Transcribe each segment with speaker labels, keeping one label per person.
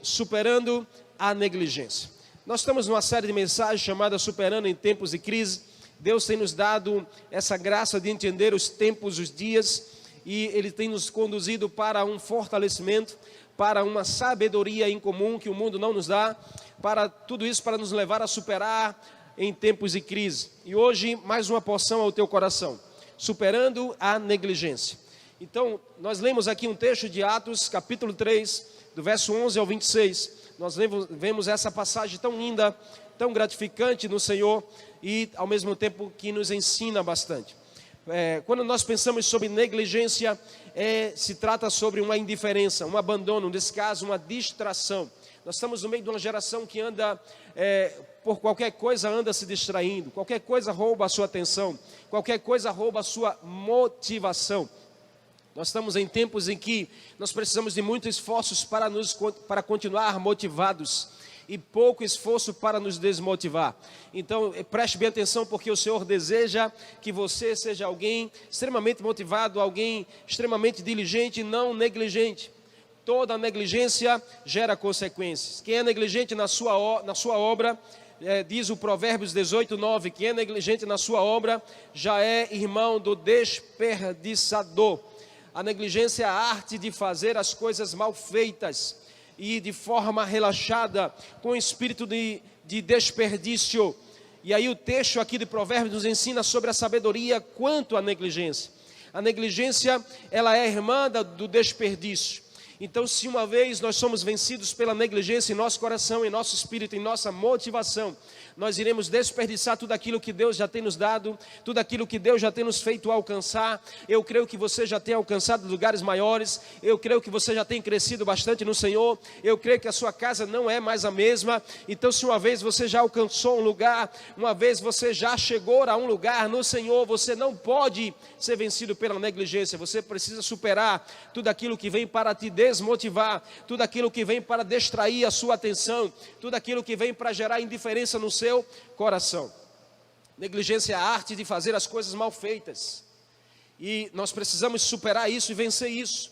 Speaker 1: superando a negligência. Nós estamos numa série de mensagens chamada Superando em Tempos de Crise. Deus tem nos dado essa graça de entender os tempos, os dias, e Ele tem nos conduzido para um fortalecimento, para uma sabedoria em comum que o mundo não nos dá, para tudo isso para nos levar a superar em tempos de crise. E hoje, mais uma porção ao teu coração, superando a negligência. Então, nós lemos aqui um texto de Atos, capítulo 3, do verso 11 ao 26. Nós vemos essa passagem tão linda, tão gratificante no Senhor e, ao mesmo tempo, que nos ensina bastante. Quando nós pensamos sobre negligência, se trata sobre uma indiferença, um abandono, um descaso, uma distração. Nós estamos no meio de uma geração que anda, por qualquer coisa anda se distraindo, qualquer coisa rouba a sua atenção, qualquer coisa rouba a sua motivação. Nós estamos em tempos em que nós precisamos de muitos esforços para continuar motivados e pouco esforço para nos desmotivar. Então, preste bem atenção, porque o Senhor deseja que você seja alguém extremamente motivado, alguém extremamente diligente e não negligente. Toda negligência gera consequências. Quem é negligente na sua obra, diz o Provérbios 18:9, quem é negligente na sua obra já é irmão do desperdiçador. A negligência é a arte de fazer as coisas mal feitas e de forma relaxada, com espírito de desperdício. E aí o texto aqui de Provérbios nos ensina sobre a sabedoria quanto à negligência. A negligência, ela é irmã do desperdício. Então, se uma vez nós somos vencidos pela negligência em nosso coração, em nosso espírito, em nossa motivação, nós iremos desperdiçar tudo aquilo que Deus já tem nos dado, tudo aquilo que Deus já tem nos feito alcançar. Eu creio que você já tem alcançado lugares maiores, eu creio que você já tem crescido bastante no Senhor, eu creio que a sua casa não é mais a mesma. Então, se uma vez você já alcançou um lugar, uma vez você já chegou a um lugar no Senhor, você não pode ser vencido pela negligência. Você precisa superar tudo aquilo que vem para te desmotivar, tudo aquilo que vem para distrair a sua atenção, tudo aquilo que vem para gerar indiferença no seu coração. Negligência é a arte de fazer as coisas mal feitas, e nós precisamos superar isso e vencer isso.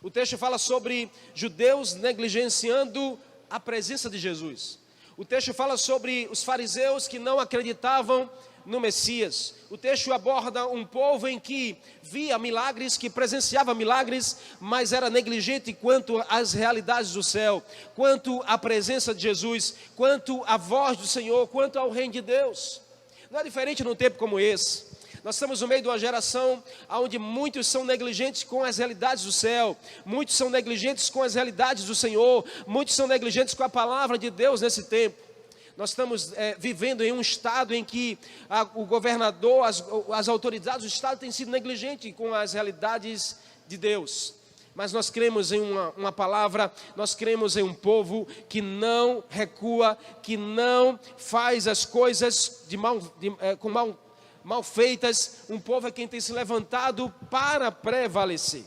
Speaker 1: O texto fala sobre judeus negligenciando a presença de Jesus. O texto fala sobre os fariseus que não acreditavam no Messias. O texto aborda um povo em que via milagres, que presenciava milagres, mas era negligente quanto às realidades do céu, quanto à presença de Jesus, quanto à voz do Senhor, quanto ao reino de Deus. Não é diferente num tempo como esse. Nós estamos no meio de uma geração onde muitos são negligentes com as realidades do céu, muitos são negligentes com as realidades do Senhor, muitos são negligentes com a palavra de Deus nesse tempo. Nós estamos vivendo em um estado em que o governador, as autoridades do estado têm sido negligentes com as realidades de Deus. Mas nós cremos em uma palavra, nós cremos em um povo que não recua, que não faz as coisas mal feitas. Um povo é quem tem se levantado para prevalecer.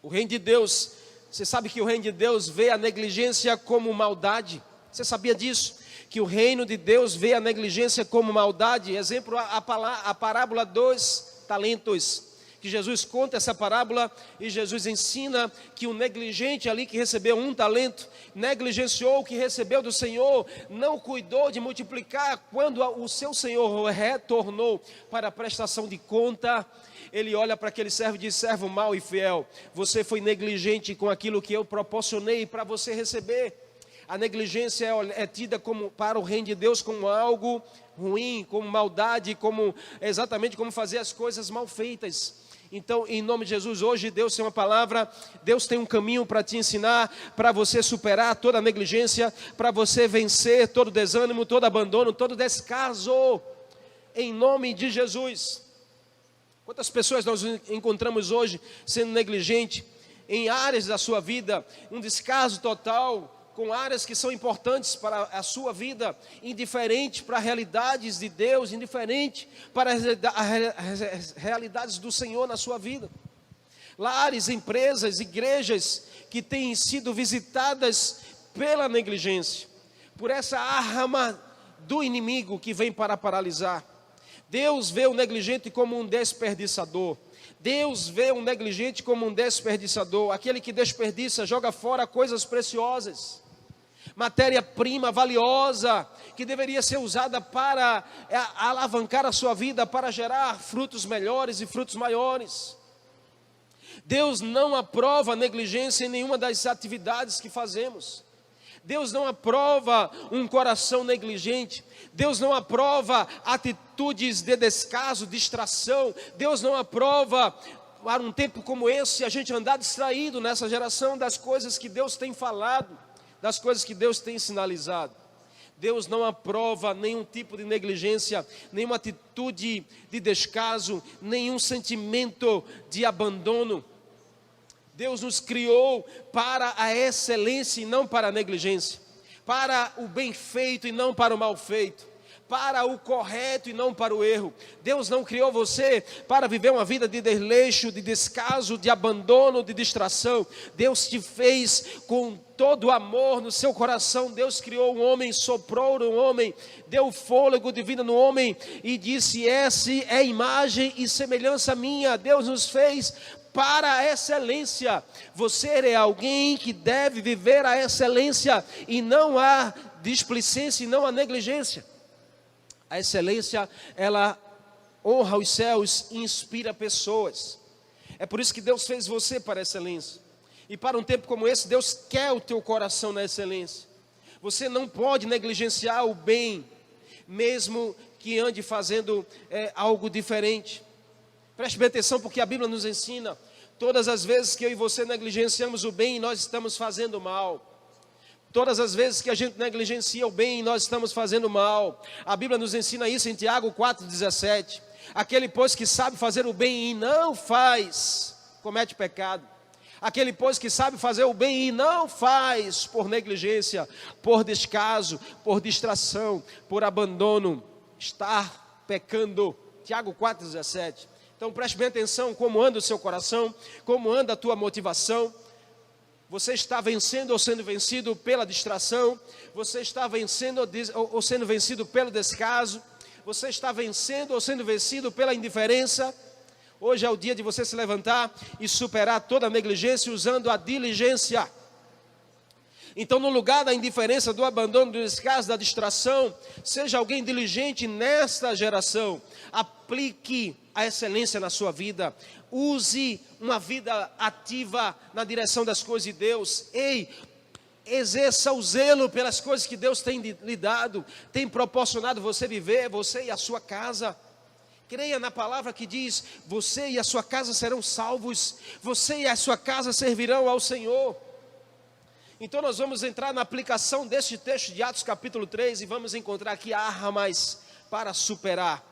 Speaker 1: O reino de Deus, você sabe que o reino de Deus vê a negligência como maldade. Você sabia disso? Que o reino de Deus vê a negligência como maldade. Exemplo, a parábola dos talentos, que Jesus conta essa parábola e Jesus ensina que o negligente ali que recebeu um talento, negligenciou o que recebeu do Senhor, não cuidou de multiplicar. Quando o seu Senhor retornou para a prestação de conta, ele olha para aquele servo e diz: servo mau e fiel, você foi negligente com aquilo que eu proporcionei para você receber. A negligência é tida para o reino de Deus como algo ruim, como maldade, exatamente como fazer as coisas mal feitas. Então, em nome de Jesus, hoje Deus tem uma palavra, Deus tem um caminho para te ensinar, para você superar toda a negligência, para você vencer todo desânimo, todo abandono, todo descaso, em nome de Jesus. Quantas pessoas nós encontramos hoje sendo negligentes em áreas da sua vida, um descaso total, com áreas que são importantes para a sua vida, indiferente para realidades de Deus, indiferente para as realidades do Senhor na sua vida. Lares, empresas, igrejas que têm sido visitadas pela negligência, por essa arma do inimigo que vem para paralisar. Deus vê o negligente como um desperdiçador. Deus vê um negligente como um desperdiçador, aquele que desperdiça, joga fora coisas preciosas, matéria-prima valiosa, que deveria ser usada para alavancar a sua vida, para gerar frutos melhores e frutos maiores. Deus não aprova negligência em nenhuma das atividades que fazemos. Deus não aprova um coração negligente. Deus não aprova atitudes de descaso, distração. Deus não aprova, para um tempo como esse, a gente andar distraído nessa geração das coisas que Deus tem falado, das coisas que Deus tem sinalizado. Deus não aprova nenhum tipo de negligência, nenhuma atitude de descaso, nenhum sentimento de abandono. Deus nos criou para a excelência e não para a negligência, para o bem feito e não para o mal feito, para o correto e não para o erro. Deus não criou você para viver uma vida de desleixo, de descaso, de abandono, de distração. Deus te fez com todo amor no seu coração. Deus criou um homem, soprou no homem, deu fôlego de vida no homem e disse: essa é imagem e semelhança minha. Deus nos fez para a excelência. Você é alguém que deve viver a excelência e não a displicência e não a negligência. A excelência, ela honra os céus e inspira pessoas. É por isso que Deus fez você para a excelência. E para um tempo como esse, Deus quer o teu coração na excelência. Você não pode negligenciar o bem, mesmo que ande fazendo algo diferente. Preste bem atenção, porque a Bíblia nos ensina: todas as vezes que eu e você negligenciamos o bem, nós estamos fazendo mal. Todas as vezes que a gente negligencia o bem, nós estamos fazendo mal. A Bíblia nos ensina isso em Tiago 4,17. Aquele, pois, que sabe fazer o bem e não faz, comete pecado. Aquele, pois, que sabe fazer o bem e não faz, por negligência, por descaso, por distração, por abandono, está pecando. Tiago 4,17. Então preste bem atenção como anda o seu coração, como anda a tua motivação. Você está vencendo ou sendo vencido pela distração? Você está vencendo ou sendo vencido pelo descaso? Você está vencendo ou sendo vencido pela indiferença? Hoje é o dia de você se levantar e superar toda a negligência usando a diligência. Então, no lugar da indiferença, do abandono, do descaso, da distração, seja alguém diligente nesta geração. Aplique a excelência na sua vida. Use uma vida ativa na direção das coisas de Deus. Exerça o zelo pelas coisas que Deus tem lhe dado, tem proporcionado você viver, você e a sua casa. Creia na palavra que diz: você e a sua casa serão salvos, você e a sua casa servirão ao Senhor. Então nós vamos entrar na aplicação deste texto de Atos capítulo 3 e vamos encontrar aqui armas para superar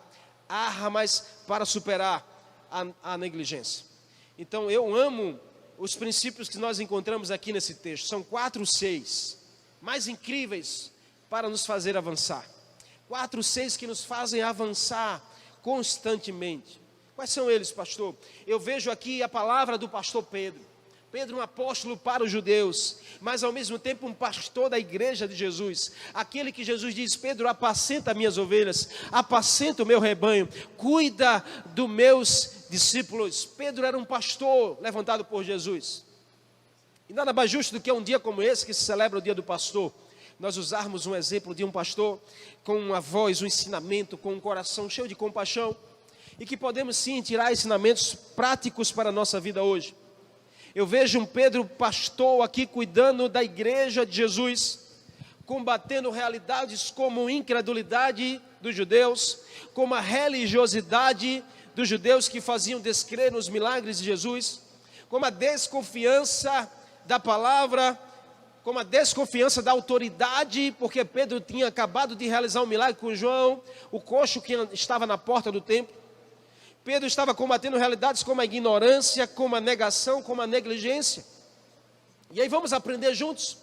Speaker 1: a negligência. Então eu amo os princípios que nós encontramos aqui nesse texto. São 4, 6 mais incríveis para nos fazer avançar. 4, 6 que nos fazem avançar constantemente. Quais são eles, pastor? Eu vejo aqui a palavra do pastor Pedro. Pedro, um apóstolo para os judeus, mas ao mesmo tempo um pastor da igreja de Jesus. Aquele que Jesus diz: Pedro, apacenta minhas ovelhas, apacenta o meu rebanho, cuida dos meus discípulos. Pedro era um pastor levantado por Jesus. E nada mais justo do que um dia como esse, que se celebra o dia do pastor, nós usarmos um exemplo de um pastor com uma voz, um ensinamento, com um coração cheio de compaixão, e que podemos sim tirar ensinamentos práticos para a nossa vida hoje. Eu vejo um Pedro pastor aqui cuidando da igreja de Jesus, combatendo realidades como incredulidade dos judeus, como a religiosidade dos judeus que faziam descrer nos milagres de Jesus, como a desconfiança da palavra, como a desconfiança da autoridade, porque Pedro tinha acabado de realizar um milagre com João, o coxo que estava na porta do templo. Pedro estava combatendo realidades como a ignorância, como a negação, como a negligência. E aí vamos aprender juntos.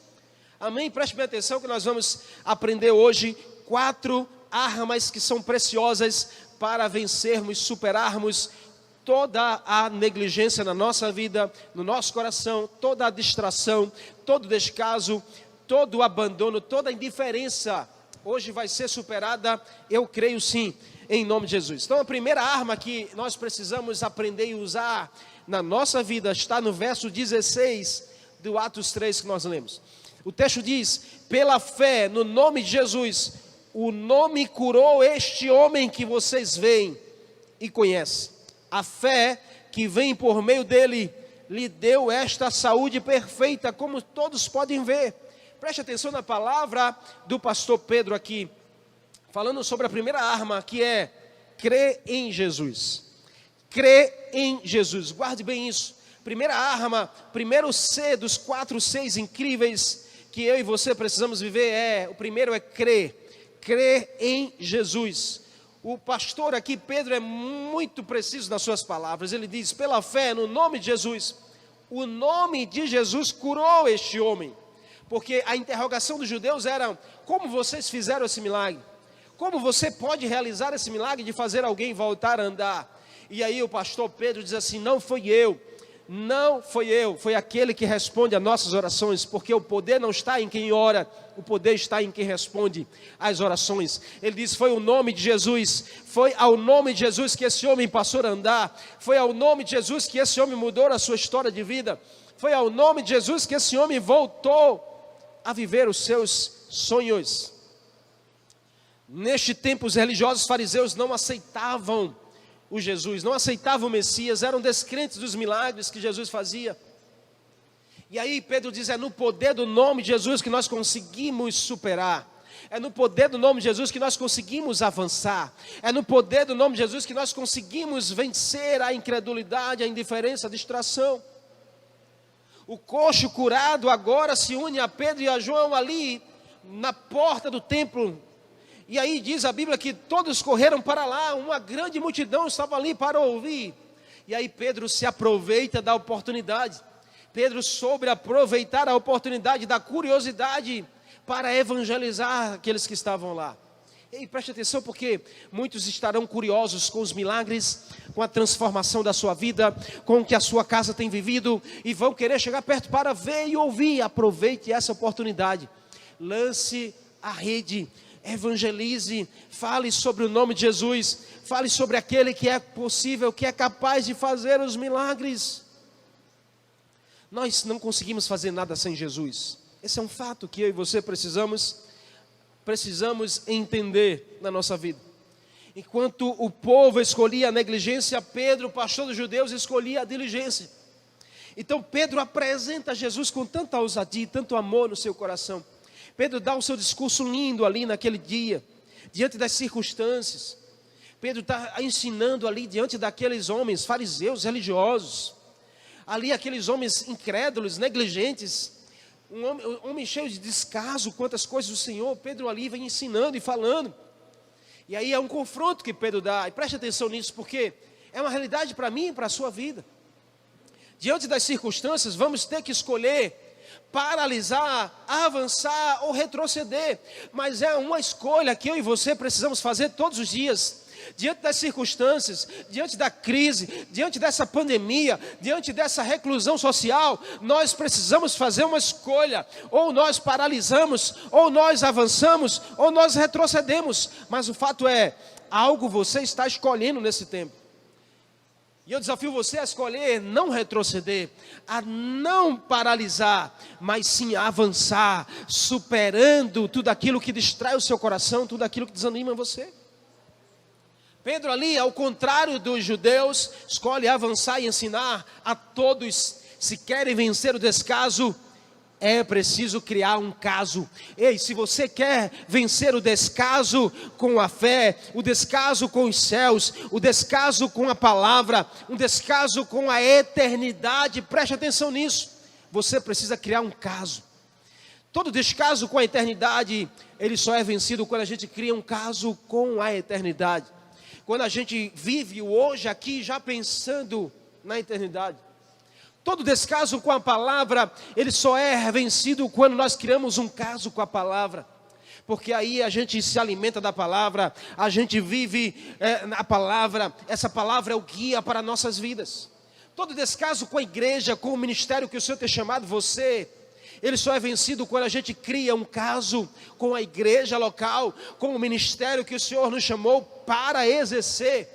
Speaker 1: Amém? Preste bem atenção que nós vamos aprender hoje 4 armas que são preciosas para vencermos, superarmos toda a negligência na nossa vida, no nosso coração, toda a distração, todo o descaso, todo o abandono, toda a indiferença. Hoje vai ser superada, eu creio sim. em nome de Jesus. Então a primeira arma que nós precisamos aprender e usar na nossa vida está no verso 16 do Atos 3 que nós lemos. O texto diz: pela fé no nome de Jesus, o nome curou este homem que vocês veem e conhecem. A fé que vem por meio dele lhe deu esta saúde perfeita, como todos podem ver. Preste atenção na palavra do pastor Pedro aqui, falando sobre a primeira arma, que é crer em Jesus. Crer em Jesus, guarde bem isso. Primeira arma, primeiro C dos 4 Cs incríveis que eu e você precisamos viver o primeiro é crer. Crer em Jesus. O pastor aqui, Pedro, é muito preciso nas suas palavras. Ele diz: pela fé no nome de Jesus, o nome de Jesus curou este homem. Porque a interrogação dos judeus era: como vocês fizeram esse milagre? Como você pode realizar esse milagre de fazer alguém voltar a andar? E aí o pastor Pedro diz assim: não fui eu, foi aquele que responde às nossas orações, porque o poder não está em quem ora, o poder está em quem responde às orações. Ele diz: foi o nome de Jesus, foi ao nome de Jesus que esse homem passou a andar, foi ao nome de Jesus que esse homem mudou a sua história de vida, foi ao nome de Jesus que esse homem voltou a viver os seus sonhos. Neste tempo, os religiosos fariseus não aceitavam o Jesus, não aceitavam o Messias, eram descrentes dos milagres que Jesus fazia. E aí Pedro diz: é no poder do nome de Jesus que nós conseguimos superar, é no poder do nome de Jesus que nós conseguimos avançar, é no poder do nome de Jesus que nós conseguimos vencer a incredulidade, a indiferença, a distração. O coxo curado agora se une a Pedro e a João ali na porta do templo. E aí diz a Bíblia que todos correram para lá, uma grande multidão estava ali para ouvir. E aí Pedro se aproveita da oportunidade. Pedro soube aproveitar a oportunidade da curiosidade para evangelizar aqueles que estavam lá. E preste atenção, porque muitos estarão curiosos com os milagres, com a transformação da sua vida, com o que a sua casa tem vivido, e vão querer chegar perto para ver e ouvir. Aproveite essa oportunidade, lance a rede, evangelize, fale sobre o nome de Jesus, fale sobre aquele que é possível, que é capaz de fazer os milagres. Nós não conseguimos fazer nada sem Jesus. Esse é um fato que eu e você precisamos entender na nossa vida. Enquanto o povo escolhia a negligência, Pedro, pastor dos judeus, escolhia a diligência. Então Pedro apresenta Jesus com tanta ousadia, tanto amor no seu coração. Pedro dá o seu discurso lindo ali naquele dia, diante das circunstâncias. Pedro está ensinando ali diante daqueles homens, fariseus, religiosos. Ali aqueles homens incrédulos, negligentes. Um homem cheio de descaso quanto às coisas do Senhor. Pedro ali vem ensinando e falando. E aí é um confronto que Pedro dá. E preste atenção nisso, porque é uma realidade para mim e para a sua vida. Diante das circunstâncias, vamos ter que escolher paralisar, avançar ou retroceder. Mas é uma escolha que eu e você precisamos fazer todos os dias. Diante das circunstâncias, diante da crise, diante dessa pandemia, diante dessa reclusão social, nós precisamos fazer uma escolha. Ou nós paralisamos, ou nós avançamos, ou nós retrocedemos. Mas o fato é, algo você está escolhendo nesse tempo. E eu desafio você a escolher não retroceder, a não paralisar, mas sim avançar, superando tudo aquilo que distrai o seu coração, tudo aquilo que desanima você. Pedro ali, ao contrário dos judeus, escolhe avançar e ensinar a todos: se querem vencer o descaso, é preciso criar um caso. Ei, se você quer vencer o descaso com a fé, o descaso com os céus, o descaso com a palavra, um descaso com a eternidade, preste atenção nisso. Você precisa criar um caso. Todo descaso com a eternidade, ele só é vencido quando a gente cria um caso com a eternidade. Quando a gente vive o hoje aqui já pensando na eternidade. Todo descaso com a palavra, ele só é vencido quando nós criamos um caso com a palavra. Porque aí a gente se alimenta da palavra, a gente vive na palavra, essa palavra é o guia para nossas vidas. Todo descaso com a igreja, com o ministério que o Senhor tem chamado você, ele só é vencido quando a gente cria um caso com a igreja local, com o ministério que o Senhor nos chamou para exercer.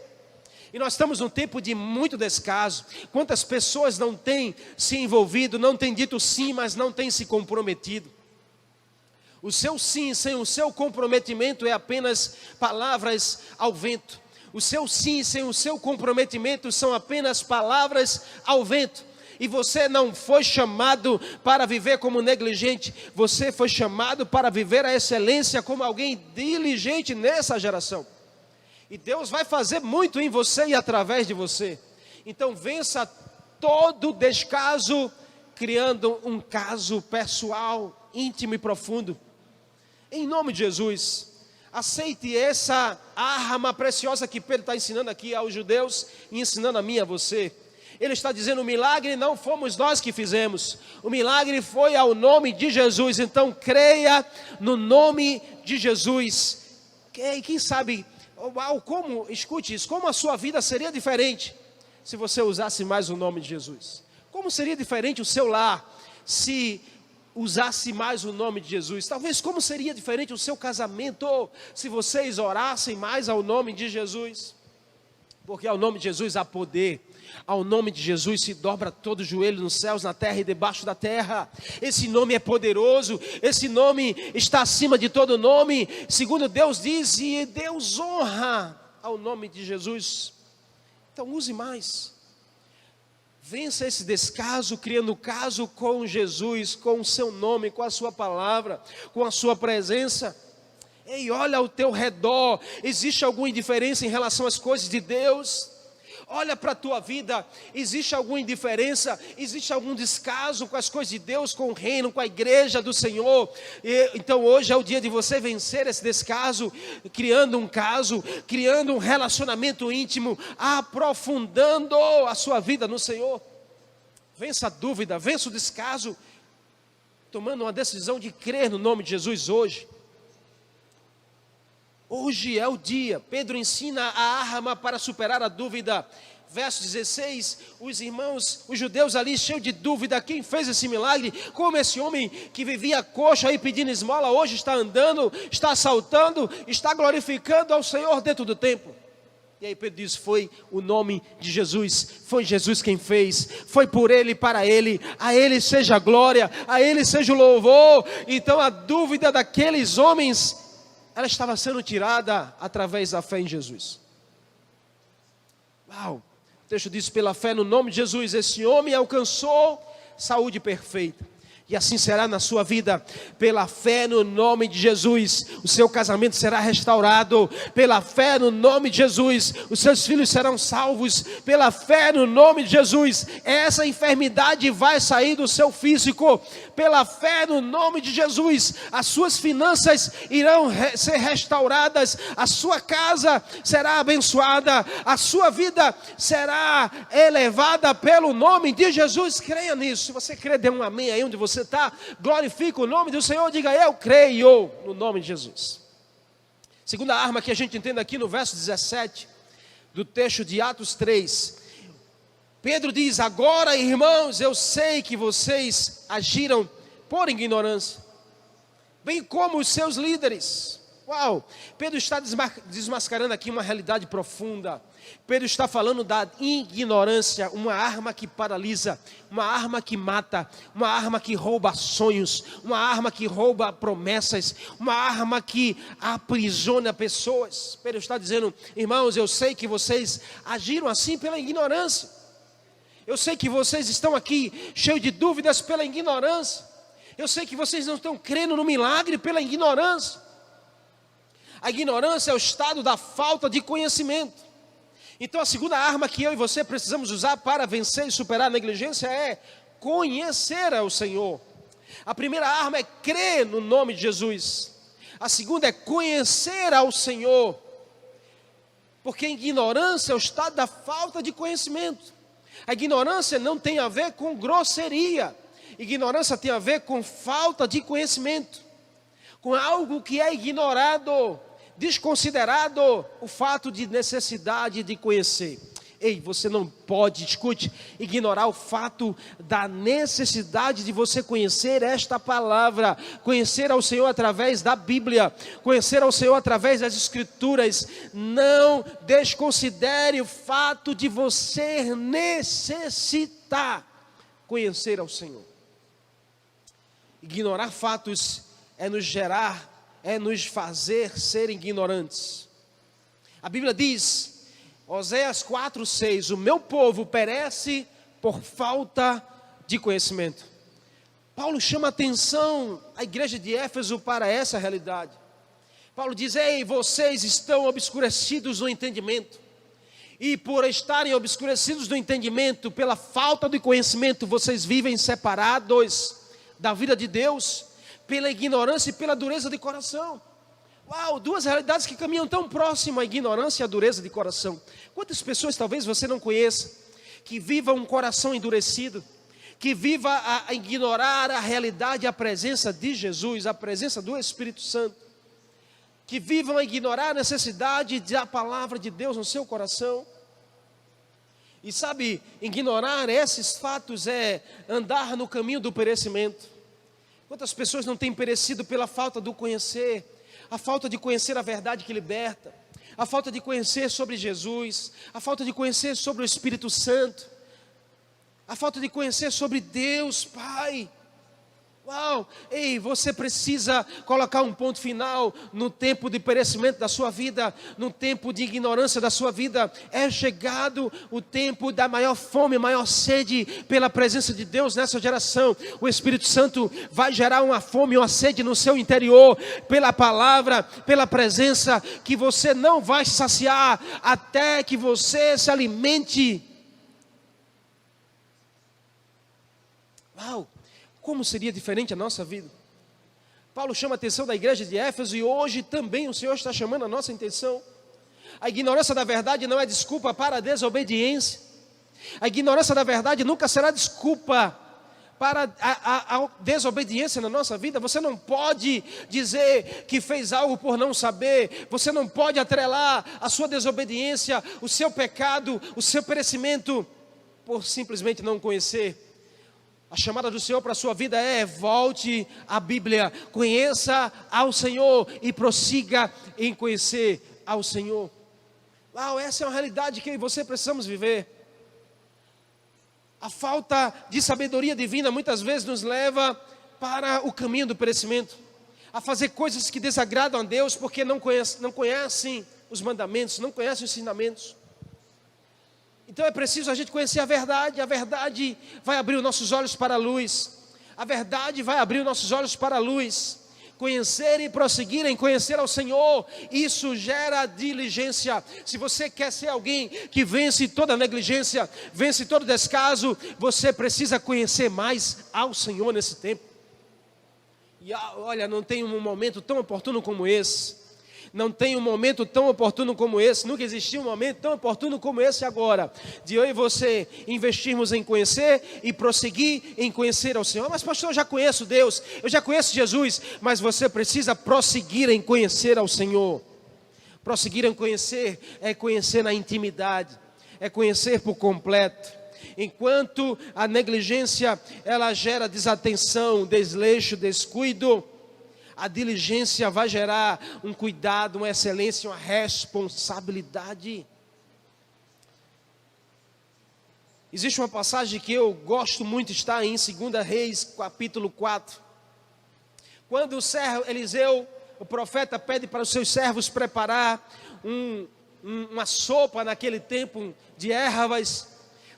Speaker 1: E nós estamos num tempo de muito descaso. Quantas pessoas não têm se envolvido, não têm dito sim, mas não têm se comprometido. O seu sim sem o seu comprometimento é apenas palavras ao vento. O seu sim sem o seu comprometimento são apenas palavras ao vento. E você não foi chamado para viver como negligente, você foi chamado para viver a excelência como alguém diligente nessa geração. E Deus vai fazer muito em você e através de você. Então vença todo descaso, criando um caso pessoal, íntimo e profundo. Em nome de Jesus, aceite essa arma preciosa que Pedro está ensinando aqui aos judeus e ensinando a mim e a você. Ele está dizendo: o milagre não fomos nós que fizemos, o milagre foi ao nome de Jesus. Então creia no nome de Jesus. Quem sabe, escute isso, como a sua vida seria diferente se você usasse mais o nome de Jesus? Como seria diferente o seu lar se usasse mais o nome de Jesus? Talvez como seria diferente o seu casamento se vocês orassem mais ao nome de Jesus? Porque ao nome de Jesus há poder. Ao nome de Jesus se dobra todo joelho nos céus, na terra e debaixo da terra. Esse nome é poderoso, esse nome está acima de todo nome, segundo Deus diz, e Deus honra ao nome de Jesus. Então use mais. Vença esse descaso, criando caso com Jesus, com o seu nome, com a sua palavra, com a sua presença. Ei, olha ao teu redor, existe alguma indiferença em relação às coisas de Deus? Olha para a tua vida, existe alguma indiferença, existe algum descaso com as coisas de Deus, com o reino, com a igreja do Senhor? Então hoje é o dia de você vencer esse descaso, criando um caso, criando um relacionamento íntimo, aprofundando a sua vida no Senhor. Vença a dúvida, vença o descaso, tomando uma decisão de crer no nome de Jesus hoje. Hoje é o dia. Pedro ensina a arma para superar a dúvida. Verso 16, os irmãos, os judeus ali cheios de dúvida, quem fez esse milagre? Como esse homem que vivia coxo aí pedindo esmola, hoje está andando, está saltando, está glorificando ao Senhor dentro do templo? E aí Pedro diz: foi o nome de Jesus, foi Jesus quem fez, foi por Ele e para Ele, a Ele seja a glória, a Ele seja o louvor. Então a dúvida daqueles homens, ela estava sendo tirada através da fé em Jesus. Uau! O texto diz: pela fé no nome de Jesus, esse homem alcançou saúde perfeita. E assim será na sua vida. Pela fé no nome de Jesus, o seu casamento será restaurado. Pela fé no nome de Jesus, os seus filhos serão salvos. Pela fé no nome de Jesus, essa enfermidade vai sair do seu físico. Pela fé no nome de Jesus, as suas finanças irão ser restauradas. A sua casa será abençoada. A sua vida será elevada pelo nome de Jesus. Creia nisso. Se você crê, dê um amém aí onde você está, glorifica o nome do Senhor, diga: eu creio no nome de Jesus. Segunda arma que a gente entende aqui no verso 17 do texto de Atos 3, Pedro diz: agora, irmãos, eu sei que vocês agiram por ignorância, bem como os seus líderes. Uau! Pedro está desmascarando aqui uma realidade profunda. Pedro está falando da ignorância, uma arma que paralisa, uma arma que mata, uma arma que rouba sonhos, uma arma que rouba promessas, uma arma que aprisiona pessoas. Pedro está dizendo: irmãos, eu sei que vocês agiram assim pela ignorância. Eu sei que vocês estão aqui cheios de dúvidas pela ignorância. Eu sei que vocês não estão crendo no milagre pela ignorância. A ignorância é o estado da falta de conhecimento. Então a segunda arma que eu e você precisamos usar para vencer e superar a negligência é conhecer ao Senhor. A primeira arma é crer no nome de Jesus. A segunda é conhecer ao Senhor. Porque a ignorância é o estado da falta de conhecimento. A ignorância não tem a ver com grosseria. Ignorância tem a ver com falta de conhecimento, com algo que é ignorado, desconsiderado o fato de necessidade de conhecer. Ei, você não pode, escute, ignorar o fato da necessidade de você conhecer esta palavra, conhecer ao Senhor através da Bíblia, conhecer ao Senhor através das Escrituras. Não desconsidere o fato de você necessitar conhecer ao Senhor. Ignorar fatos é nos fazer ser ignorantes. A Bíblia diz, Oséias 4:6, o meu povo perece por falta de conhecimento. Paulo chama a atenção à igreja de Éfeso para essa realidade. Paulo diz, ei, vocês estão obscurecidos no entendimento. E por estarem obscurecidos no entendimento, pela falta de conhecimento, vocês vivem separados da vida de Deus, pela ignorância e pela dureza de coração. Uau, duas realidades que caminham tão próximo, a ignorância e a dureza de coração. Quantas pessoas talvez você não conheça, que viva um coração endurecido, que viva a ignorar a realidade, a presença de Jesus, a presença do Espírito Santo, que vivam a ignorar a necessidade da palavra de Deus no seu coração. E sabe, ignorar esses fatos é andar no caminho do perecimento. Quantas pessoas não têm perecido pela falta do conhecer, a falta de conhecer a verdade que liberta, a falta de conhecer sobre Jesus, a falta de conhecer sobre o Espírito Santo, a falta de conhecer sobre Deus Pai. Uau, ei, você precisa colocar um ponto final no tempo de perecimento da sua vida, no tempo de ignorância da sua vida. É chegado o tempo da maior fome, maior sede pela presença de Deus nessa geração. O Espírito Santo vai gerar uma fome, uma sede no seu interior, pela palavra, pela presença, que você não vai se saciar até que você se alimente. Uau! Como seria diferente a nossa vida? Paulo chama a atenção da igreja de Éfeso e hoje também o Senhor está chamando a nossa atenção. A ignorância da verdade não é desculpa para a desobediência. A ignorância da verdade nunca será desculpa para a desobediência na nossa vida. Você não pode dizer que fez algo por não saber. Você não pode atrelar a sua desobediência, o seu pecado, o seu perecimento, por simplesmente não conhecer. A chamada do Senhor para a sua vida é: volte à Bíblia, conheça ao Senhor e prossiga em conhecer ao Senhor. Uau, essa é uma realidade que você precisamos viver. A falta de sabedoria divina muitas vezes nos leva para o caminho do perecimento, a fazer coisas que desagradam a Deus porque não conhecem os mandamentos, não conhecem os ensinamentos. Então é preciso a gente conhecer a verdade vai abrir os nossos olhos para a luz, a verdade vai abrir os nossos olhos para a luz. Conhecer e prosseguir em conhecer ao Senhor, isso gera diligência. Se você quer ser alguém que vence toda negligência, vence todo descaso, você precisa conhecer mais ao Senhor nesse tempo. E olha, não tem um momento tão oportuno como esse. Não tem um momento tão oportuno como esse. Nunca existiu um momento tão oportuno como esse agora, de eu e você investirmos em conhecer e prosseguir em conhecer ao Senhor. Mas pastor, eu já conheço Deus, eu já conheço Jesus. Mas você precisa prosseguir em conhecer ao Senhor. Prosseguir em conhecer é conhecer na intimidade, é conhecer por completo. Enquanto a negligência, ela gera desatenção, desleixo, descuido, a diligência vai gerar um cuidado, uma excelência, uma responsabilidade. Existe uma passagem que eu gosto muito, está em 2 Reis, capítulo 4. Quando o servo Eliseu, o profeta, pede para os seus servos preparar uma sopa naquele tempo de ervas,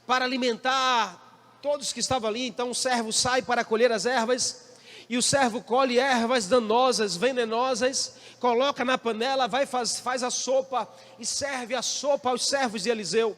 Speaker 1: para alimentar todos que estavam ali. Então o servo sai para colher as ervas, e o servo colhe ervas danosas, venenosas, coloca na panela, faz a sopa e serve a sopa aos servos de Eliseu.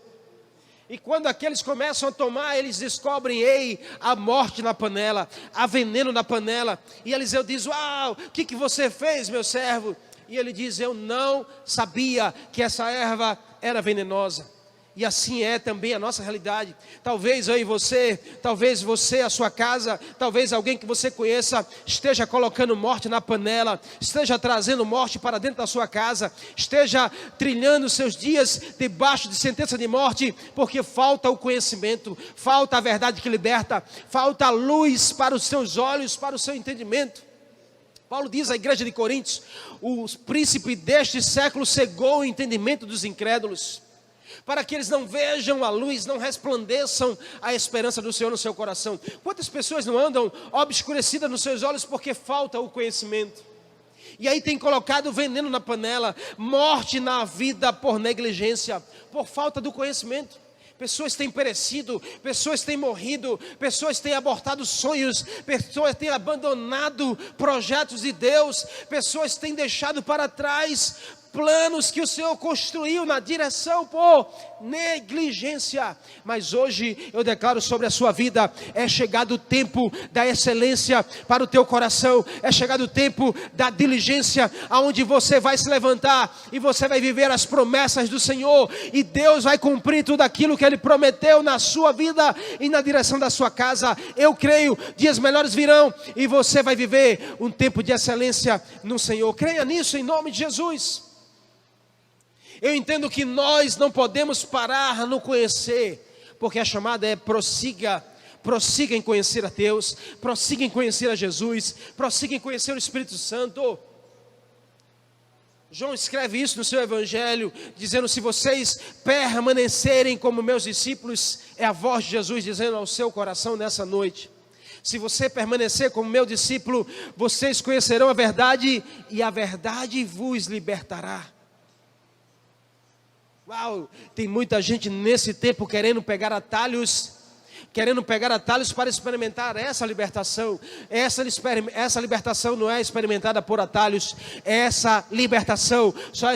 Speaker 1: E quando aqueles começam a tomar, eles descobrem, há morte na panela, há veneno na panela. E Eliseu diz: uau, o que você fez, meu servo? E ele diz: eu não sabia que essa erva era venenosa. E assim é também a nossa realidade. Talvez eu e você, talvez você, a sua casa, talvez alguém que você conheça esteja colocando morte na panela, esteja trazendo morte para dentro da sua casa, esteja trilhando seus dias debaixo de sentença de morte, porque falta o conhecimento, falta a verdade que liberta, falta a luz para os seus olhos, para o seu entendimento. Paulo diz à igreja de Coríntios: o príncipe deste século cegou o entendimento dos incrédulos, para que eles não vejam a luz, não resplandeçam a esperança do Senhor no seu coração. Quantas pessoas não andam obscurecidas nos seus olhos porque falta o conhecimento? E aí tem colocado veneno na panela, morte na vida por negligência, por falta do conhecimento. Pessoas têm perecido, pessoas têm morrido, pessoas têm abortado sonhos, pessoas têm abandonado projetos de Deus, pessoas têm deixado para trás planos que o Senhor construiu na direção por negligência. Mas hoje eu declaro sobre a sua vida: é chegado o tempo da excelência para o teu coração, é chegado o tempo da diligência, aonde você vai se levantar e você vai viver as promessas do Senhor, e Deus vai cumprir tudo aquilo que Ele prometeu na sua vida e na direção da sua casa. Eu creio, dias melhores virão e você vai viver um tempo de excelência no Senhor. Creia nisso em nome de Jesus. Eu entendo que nós não podemos parar no conhecer, porque a chamada é prossiga em conhecer a Deus, prossiga em conhecer a Jesus, prossiga em conhecer o Espírito Santo. João escreve isso no seu evangelho, dizendo: se vocês permanecerem como meus discípulos, é a voz de Jesus dizendo ao seu coração nessa noite. Se você permanecer como meu discípulo, vocês conhecerão a verdade, e a verdade vos libertará. Uau, tem muita gente nesse tempo querendo pegar atalhos para experimentar essa libertação. Essa libertação não é experimentada por atalhos. Essa libertação só é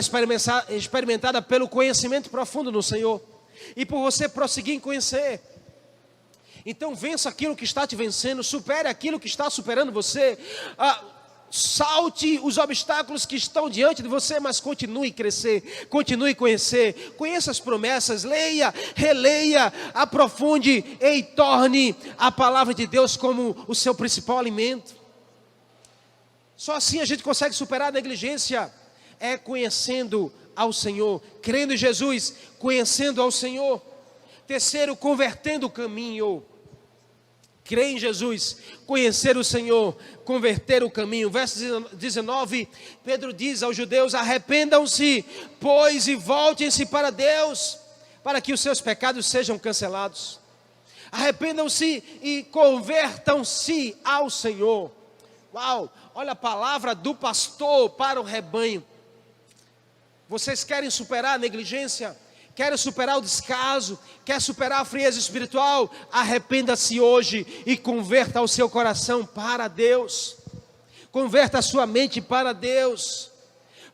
Speaker 1: experimentada pelo conhecimento profundo no Senhor, e por você prosseguir em conhecer. Então vença aquilo que está te vencendo, supere aquilo que está superando você. Salte os obstáculos que estão diante de você, mas continue a crescer, continue a conhecer, conheça as promessas, leia, releia, aprofunde e torne a palavra de Deus como o seu principal alimento. Só assim a gente consegue superar a negligência, é conhecendo ao Senhor, crendo em Jesus, conhecendo ao Senhor. Terceiro, convertendo o caminho. Crer em Jesus, conhecer o Senhor, converter o caminho. Verso 19, Pedro diz aos judeus: arrependam-se, pois, e voltem-se para Deus, para que os seus pecados sejam cancelados. Arrependam-se e convertam-se ao Senhor. Uau, olha a palavra do pastor para o rebanho. Vocês querem superar a negligência? Quer superar o descaso, quer superar a frieza espiritual? Arrependa-se hoje e converta o seu coração para Deus. Converta a sua mente para Deus,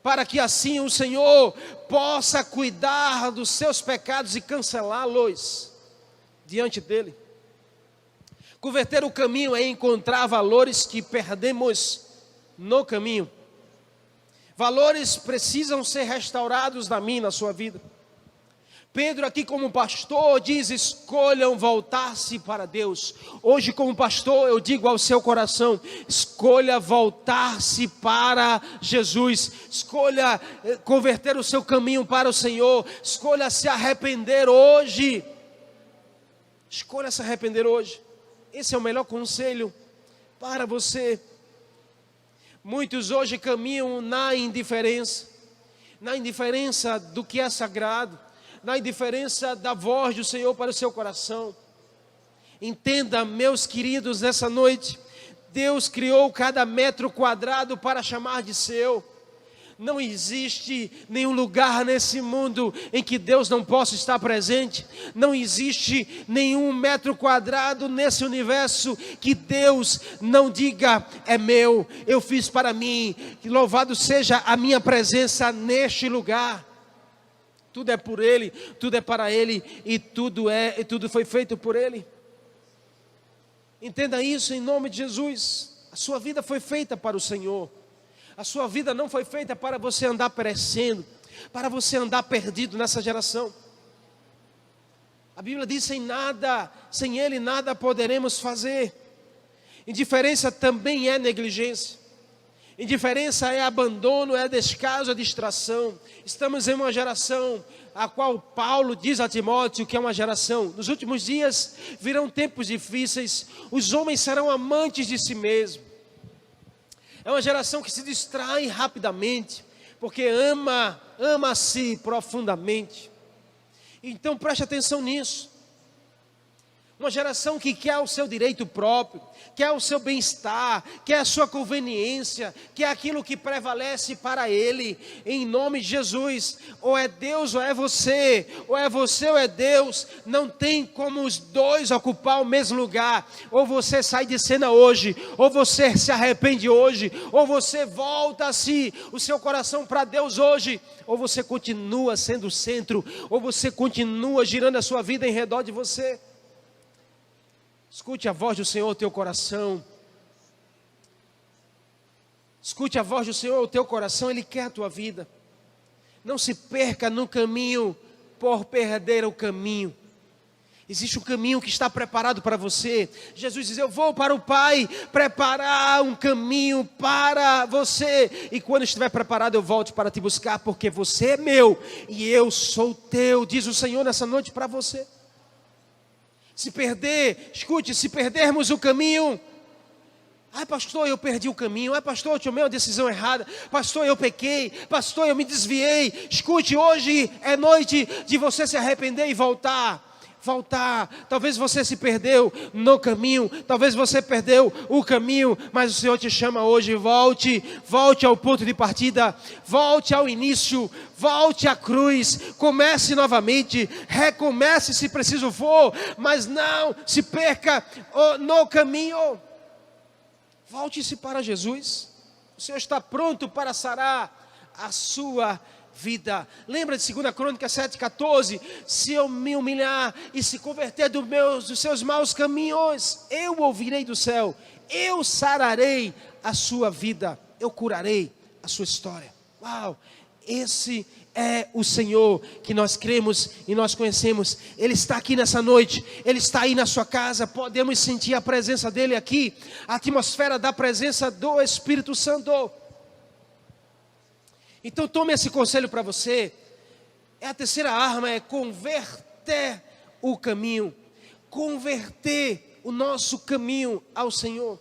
Speaker 1: para que assim o Senhor possa cuidar dos seus pecados e cancelá-los diante dEle. Converter o caminho é encontrar valores que perdemos no caminho. Valores precisam ser restaurados na minha e na sua vida. Pedro aqui como pastor diz: escolham voltar-se para Deus. Hoje como pastor eu digo ao seu coração: escolha voltar-se para Jesus. Escolha converter o seu caminho para o Senhor. Escolha se arrepender hoje. Escolha se arrepender hoje. Esse é o melhor conselho para você. Muitos hoje caminham na indiferença do que é sagrado, na indiferença da voz do Senhor para o seu coração. Entenda, meus queridos, nessa noite, Deus criou cada metro quadrado para chamar de seu. Não existe nenhum lugar nesse mundo em que Deus não possa estar presente. Não existe nenhum metro quadrado nesse universo que Deus não diga: é meu, eu fiz para mim, que louvado seja a minha presença neste lugar. Tudo é por Ele, tudo é para Ele, e tudo foi feito por Ele. Entenda isso em nome de Jesus. A sua vida foi feita para o Senhor. A sua vida não foi feita para você andar perecendo, para você andar perdido nessa geração. A Bíblia diz: sem Ele nada poderemos fazer. Indiferença também é negligência. Indiferença é abandono, é descaso, é distração. Estamos em uma geração a qual Paulo diz a Timóteo que é uma geração. Nos últimos dias virão tempos difíceis. Os homens serão amantes de si mesmos. É uma geração que se distrai rapidamente, porque ama a si profundamente. Então preste atenção nisso. Uma geração que quer o seu direito próprio, quer o seu bem-estar, quer a sua conveniência, quer aquilo que prevalece para ele, em nome de Jesus. Ou é Deus ou é você, ou é você ou é Deus. Não tem como os dois ocupar o mesmo lugar. Ou você sai de cena hoje, ou você se arrepende hoje, ou você volta assim o seu coração para Deus hoje, ou você continua sendo o centro, ou você continua girando a sua vida em redor de você. Escute a voz do Senhor, o teu coração. Escute a voz do Senhor, o teu coração, Ele quer a tua vida. Não se perca no caminho por perder o caminho. Existe um caminho que está preparado para você. Jesus diz: eu vou para o Pai preparar um caminho para você. E quando estiver preparado eu volto para te buscar, porque você é meu e eu sou teu, diz o Senhor nessa noite para você. Se escute, se perdermos o caminho, pastor, eu perdi o caminho, pastor, eu tomei uma decisão errada, pastor, eu pequei, pastor, eu me desviei. Escute, hoje é noite de você se arrepender e voltar. Talvez você se perdeu no caminho, talvez você perdeu o caminho, mas o Senhor te chama hoje: volte ao ponto de partida, volte ao início, volte à cruz, comece novamente, recomece se preciso for, mas não se perca no caminho. Volte-se para Jesus. O Senhor está pronto para sarar a sua vida. Lembra de 2 Crônicas 7,14? Se eu me humilhar e se converter dos seus maus caminhos, eu ouvirei do céu, eu sararei a sua vida, eu curarei a sua história. Uau! Esse é o Senhor que nós cremos e nós conhecemos. Ele está aqui nessa noite, Ele está aí na sua casa. Podemos sentir a presença dEle aqui, a atmosfera da presença do Espírito Santo. Então tome esse conselho para você. A terceira arma é converter o caminho. Converter o nosso caminho ao Senhor.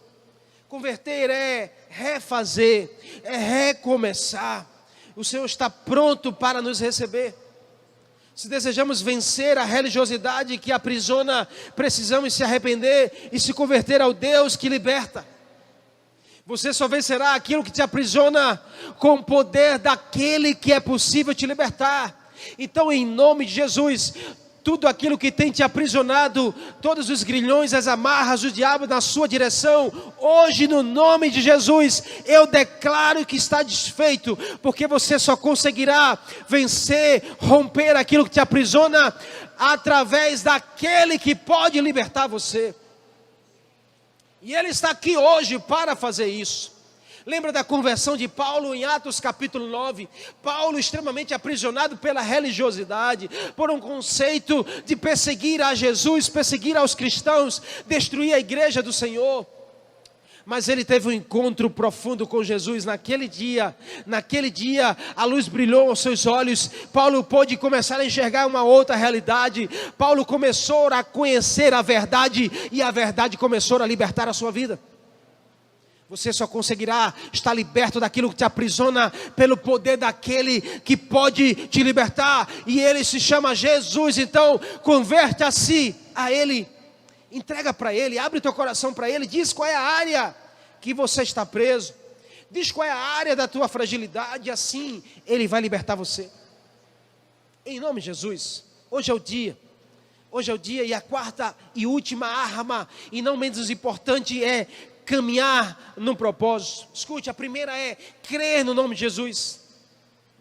Speaker 1: Converter é refazer, é recomeçar. O Senhor está pronto para nos receber. Se desejamos vencer a religiosidade que aprisiona, precisamos se arrepender e se converter ao Deus que liberta. Você só vencerá aquilo que te aprisiona com o poder daquele que é possível te libertar. Então, em nome de Jesus, tudo aquilo que tem te aprisionado, todos os grilhões, as amarras, o diabo na sua direção, hoje no nome de Jesus, eu declaro que está desfeito, porque você só conseguirá vencer, romper aquilo que te aprisiona, através daquele que pode libertar você. E Ele está aqui hoje para fazer isso. Lembra da conversão de Paulo em Atos capítulo 9? Paulo extremamente aprisionado pela religiosidade, por um conceito de perseguir a Jesus, perseguir aos cristãos, destruir a igreja do Senhor. Mas ele teve um encontro profundo com Jesus naquele dia a luz brilhou aos seus olhos. Paulo pôde começar a enxergar uma outra realidade. Paulo começou a conhecer a verdade, e a verdade começou a libertar a sua vida. Você só conseguirá estar liberto daquilo que te aprisiona pelo poder daquele que pode te libertar, e Ele se chama Jesus. Então converta-se a Ele, entrega para Ele, abre teu coração para Ele, diz qual é a área que você está preso, diz qual é a área da tua fragilidade, assim Ele vai libertar você, em nome de Jesus. Hoje é o dia, e a quarta e última arma, e não menos importante, é caminhar num propósito. Escute, a primeira é crer no nome de Jesus.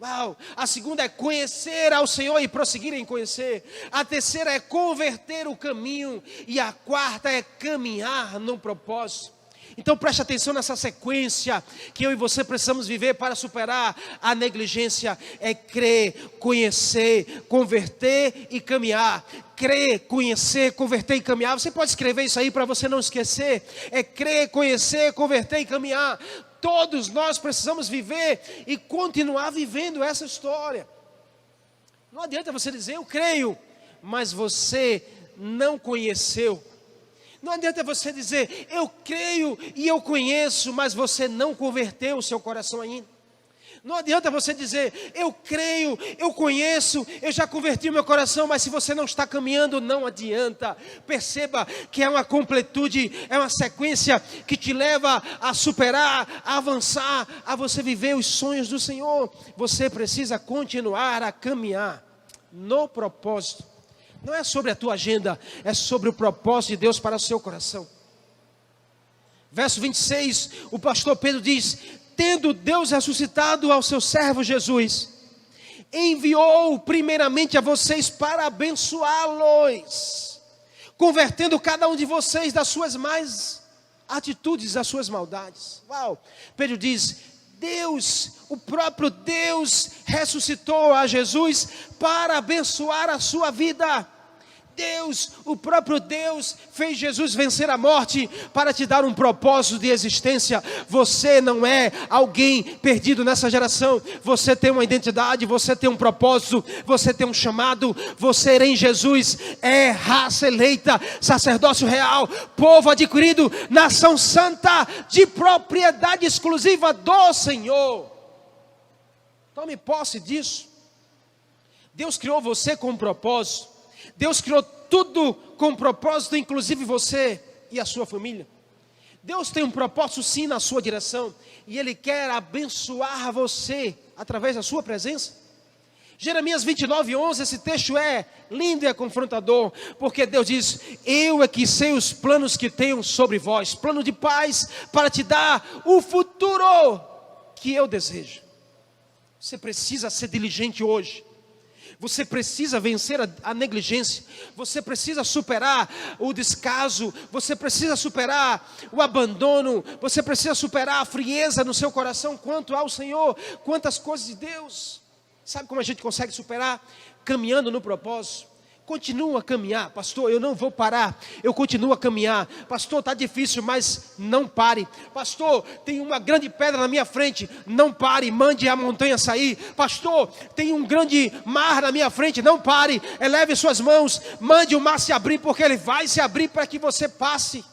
Speaker 1: Uau! A segunda é conhecer ao Senhor e prosseguir em conhecer. A terceira é converter o caminho. E a quarta é caminhar num propósito. Então preste atenção nessa sequência que eu e você precisamos viver para superar a negligência. É crer, conhecer, converter e caminhar. Crer, conhecer, converter e caminhar. Você pode escrever isso aí para você não esquecer. É crer, conhecer, converter e caminhar. Todos nós precisamos viver e continuar vivendo essa história. Não adianta você dizer, eu creio, mas você não conheceu. Não adianta você dizer, eu creio e eu conheço, mas você não converteu o seu coração ainda. Não adianta você dizer, eu creio, eu conheço, eu já converti o meu coração, mas se você não está caminhando, não adianta. Perceba que é uma completude, é uma sequência que te leva a superar, a avançar, a você viver os sonhos do Senhor. Você precisa continuar a caminhar no propósito. Não é sobre a tua agenda, é sobre o propósito de Deus para o seu coração. Verso 26, o pastor Pedro diz, tendo Deus ressuscitado ao seu servo Jesus, enviou primeiramente a vocês para abençoá-los, convertendo cada um de vocês das suas más atitudes, das suas maldades. Uau! Pedro diz, Deus, o próprio Deus ressuscitou a Jesus para abençoar a sua vida. Deus, o próprio Deus fez Jesus vencer a morte para te dar um propósito de existência. Você não é alguém perdido nessa geração. Você tem uma identidade, você tem um propósito, você tem um chamado. Você em Jesus é raça eleita, sacerdócio real, povo adquirido, nação santa, de propriedade exclusiva do Senhor. Tome posse disso. Deus criou você com um propósito. Deus criou tudo com um propósito, inclusive você e a sua família. Deus tem um propósito sim na sua direção, e Ele quer abençoar você através da sua presença. Jeremias 29:11, esse texto é lindo e é confrontador, porque Deus diz, eu é que sei os planos que tenho sobre vós, plano de paz, para te dar o futuro que eu desejo. Você precisa ser diligente hoje. Você precisa vencer a negligência, você precisa superar o descaso, você precisa superar o abandono, você precisa superar a frieza no seu coração quanto ao Senhor, quanto às coisas de Deus. Sabe como a gente consegue superar? Caminhando no propósito. Continua a caminhar, pastor, eu não vou parar, eu continuo a caminhar. Pastor, está difícil, mas não pare. Pastor, tem uma grande pedra na minha frente, não pare, mande a montanha sair. Pastor, tem um grande mar na minha frente, não pare, eleve suas mãos, mande o mar se abrir, porque ele vai se abrir para que você passe.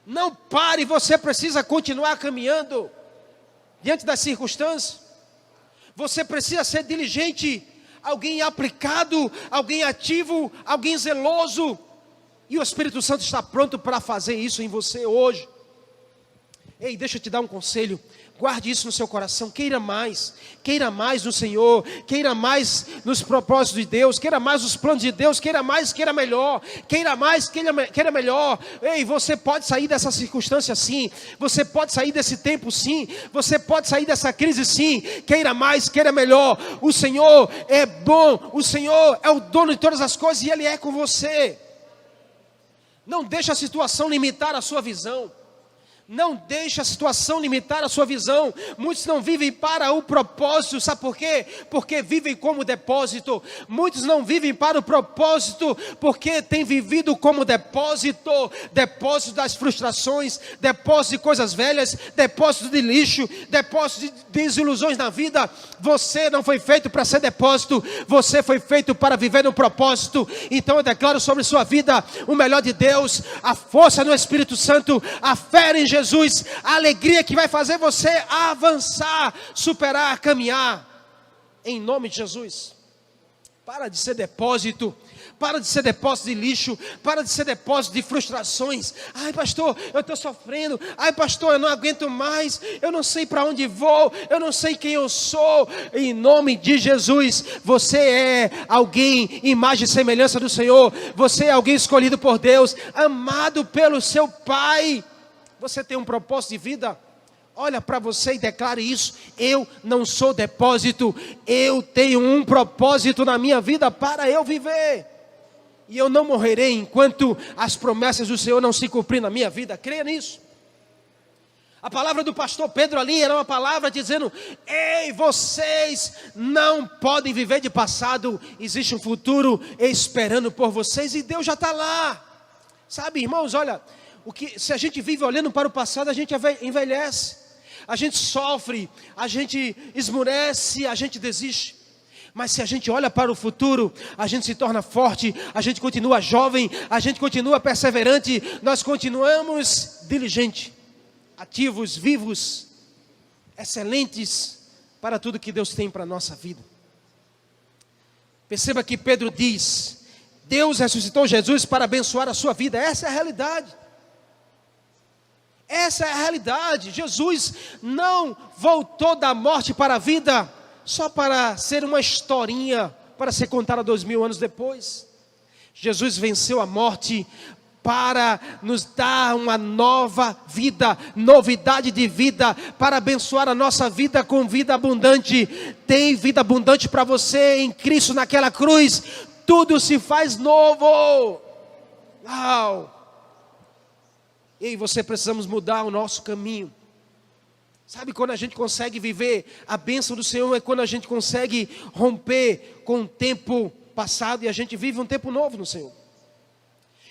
Speaker 1: Não pare, você precisa continuar caminhando, diante das circunstâncias. Você precisa ser diligente, alguém aplicado, alguém ativo, alguém zeloso. E o Espírito Santo está pronto para fazer isso em você hoje. Ei, deixa eu te dar um conselho. Guarde isso no seu coração, queira mais no Senhor, queira mais nos propósitos de Deus, queira mais os planos de Deus, queira mais, queira melhor, queira mais, queira melhor. Ei, você pode sair dessa circunstância sim, você pode sair desse tempo sim, você pode sair dessa crise sim, queira mais, queira melhor. O Senhor é bom, o Senhor é o dono de todas as coisas e Ele é com você. Não deixe a situação limitar a sua visão. Não deixe a situação limitar a sua visão. Muitos não vivem para o propósito, sabe por quê? Porque vivem como depósito. Muitos não vivem para o propósito, porque têm vivido como depósito. Depósito das frustrações, depósito de coisas velhas, depósito de lixo, depósito de desilusões na vida. Você não foi feito para ser depósito, você foi feito para viver no propósito. Então eu declaro sobre sua vida o melhor de Deus, a força no Espírito Santo, a fé em Jesus, a alegria que vai fazer você avançar, superar, caminhar, em nome de Jesus. Para de ser depósito, para de ser depósito de lixo, para de ser depósito de frustrações. Ai pastor, eu estou sofrendo, ai pastor, eu não aguento mais, eu não sei para onde vou, eu não sei quem eu sou. Em nome de Jesus, você é alguém, imagem e semelhança do Senhor, você é alguém escolhido por Deus, amado pelo seu Pai. Você tem um propósito de vida? Olha para você e declare isso. Eu não sou depósito, eu tenho um propósito na minha vida para eu viver. E eu não morrerei enquanto as promessas do Senhor não se cumprirem na minha vida. Creia nisso. A palavra do pastor Pedro ali era uma palavra dizendo: ei, vocês não podem viver de passado, existe um futuro esperando por vocês e Deus já está lá. Sabe, irmãos, olha, se a gente vive olhando para o passado, a gente envelhece, a gente sofre, a gente esmurece, a gente desiste. Mas se a gente olha para o futuro, a gente se torna forte, a gente continua jovem, a gente continua perseverante, nós continuamos diligentes, ativos, vivos, excelentes para tudo que Deus tem para a nossa vida. Perceba que Pedro diz: Deus ressuscitou Jesus para abençoar a sua vida. Essa é a realidade. Essa é a realidade. Jesus não voltou da morte para a vida só para ser uma historinha, para ser contada 2000 anos depois. Jesus venceu a morte para nos dar uma nova vida, novidade de vida, para abençoar a nossa vida com vida abundante. Tem vida abundante para você em Cristo naquela cruz. Tudo se faz novo. Uau! Eu e você precisamos mudar o nosso caminho. Sabe, quando a gente consegue viver a bênção do Senhor, é quando a gente consegue romper com o tempo passado e a gente vive um tempo novo no Senhor.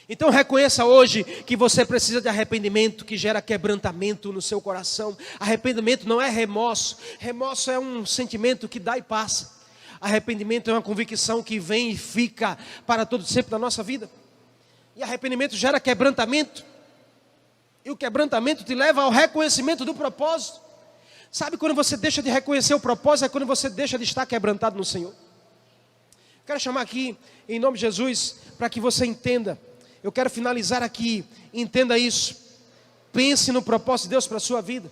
Speaker 1: Então reconheça hoje que você precisa de arrependimento, que gera quebrantamento no seu coração. Arrependimento não é remorso. Remorso é um sentimento que dá e passa. Arrependimento é uma convicção que vem e fica para todo sempre na nossa vida. E arrependimento gera quebrantamento. E o quebrantamento te leva ao reconhecimento do propósito. Sabe, quando você deixa de reconhecer o propósito, é quando você deixa de estar quebrantado no Senhor. Quero chamar aqui, em nome de Jesus, para que você entenda. Eu quero finalizar aqui, entenda isso. Pense no propósito de Deus para a sua vida.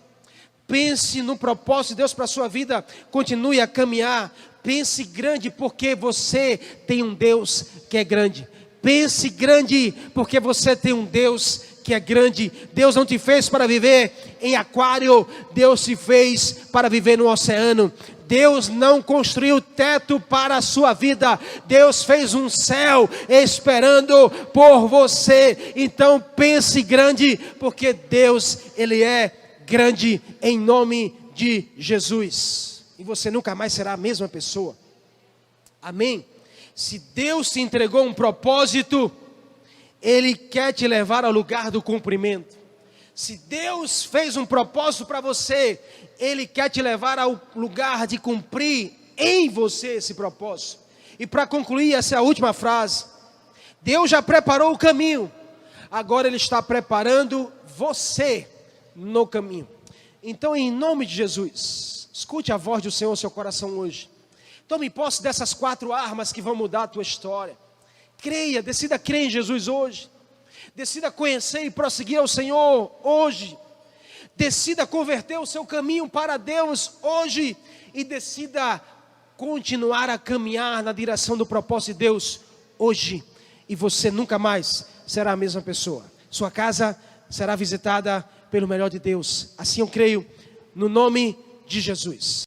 Speaker 1: Pense no propósito de Deus para a sua vida. Continue a caminhar. Pense grande, porque você tem um Deus que é grande. Pense grande, porque você tem um Deus que é grande. Deus não te fez para viver em aquário, Deus te fez para viver no oceano. Deus não construiu teto para a sua vida, Deus fez um céu esperando por você. Então pense grande, porque Deus, Ele é grande, em nome de Jesus. E você nunca mais será a mesma pessoa. Amém? Se Deus te entregou um propósito, Ele quer te levar ao lugar do cumprimento. Se Deus fez um propósito para você, Ele quer te levar ao lugar de cumprir em você esse propósito. E para concluir, essa é a última frase. Deus já preparou o caminho, agora Ele está preparando você no caminho. Então, em nome de Jesus, escute a voz do Senhor no seu coração hoje. Tome posse dessas 4 armas que vão mudar a tua história. Creia, decida crer em Jesus hoje. Decida conhecer e prosseguir ao Senhor hoje. Decida converter o seu caminho para Deus hoje. E decida continuar a caminhar na direção do propósito de Deus hoje. E você nunca mais será a mesma pessoa. Sua casa será visitada pelo melhor de Deus. Assim eu creio, no nome de Jesus.